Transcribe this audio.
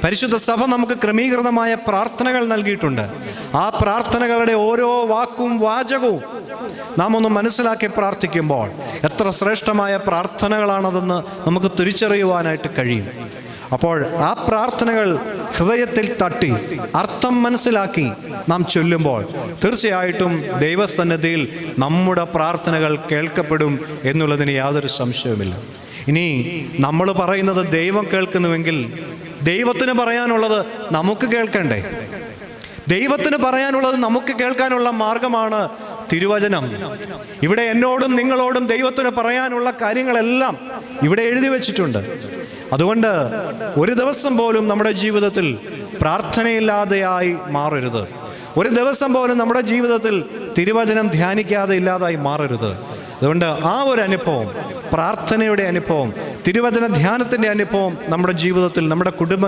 പരിശുദ്ധ സഭ നമുക്ക് ക്രമീകൃതമായ പ്രാർത്ഥനകൾ നൽകിയിട്ടുണ്ട്. ആ പ്രാർത്ഥനകളുടെ ഓരോ വാക്കും വാചകവും നാം ഒന്ന് മനസ്സിലാക്കി പ്രാർത്ഥിക്കുമ്പോൾ എത്ര ശ്രേഷ്ഠമായ പ്രാർത്ഥനകളാണതെന്ന് നമുക്ക് തിരിച്ചറിയുവാനായിട്ട് കഴിയും. അപ്പോൾ ആ പ്രാർത്ഥനകൾ ഹൃദയത്തിൽ തട്ടി അർത്ഥം മനസ്സിലാക്കി നാം ചൊല്ലുമ്പോൾ തീർച്ചയായിട്ടും ദൈവസന്നിധിയിൽ നമ്മുടെ പ്രാർത്ഥനകൾ കേൾക്കപ്പെടും എന്നുള്ളതിന് യാതൊരു സംശയവുമില്ല. ഇനി നമ്മൾ പറയുന്നത് ദൈവം കേൾക്കുന്നുവെങ്കിൽ ദൈവത്തിന് പറയാനുള്ളത് നമുക്ക് കേൾക്കണ്ടേ? ദൈവത്തിന് പറയാനുള്ളത് നമുക്ക് കേൾക്കാനുള്ള മാർഗമാണ് തിരുവചനം. ഇവിടെ എന്നോടും നിങ്ങളോടും ദൈവത്തിന് പറയാനുള്ള കാര്യങ്ങളെല്ലാം ഇവിടെ എഴുതി വച്ചിട്ടുണ്ട്. അതുകൊണ്ട് ഒരു ദിവസം പോലും നമ്മുടെ ജീവിതത്തിൽ പ്രാർത്ഥനയില്ലാതെയായി മാറരുത്. ഒരു ദിവസം പോലും നമ്മുടെ ജീവിതത്തിൽ തിരുവചനം ധ്യാനിക്കാതെ ഇല്ലാതായി മാറരുത്. അതുകൊണ്ട് ആ ഒരു അനുഭവം, പ്രാർത്ഥനയുടെ അനുഭവം, തിരുവചന ധ്യാനത്തിൻ്റെ അനുഭവം നമ്മുടെ ജീവിതത്തിൽ, നമ്മുടെ കുടുംബ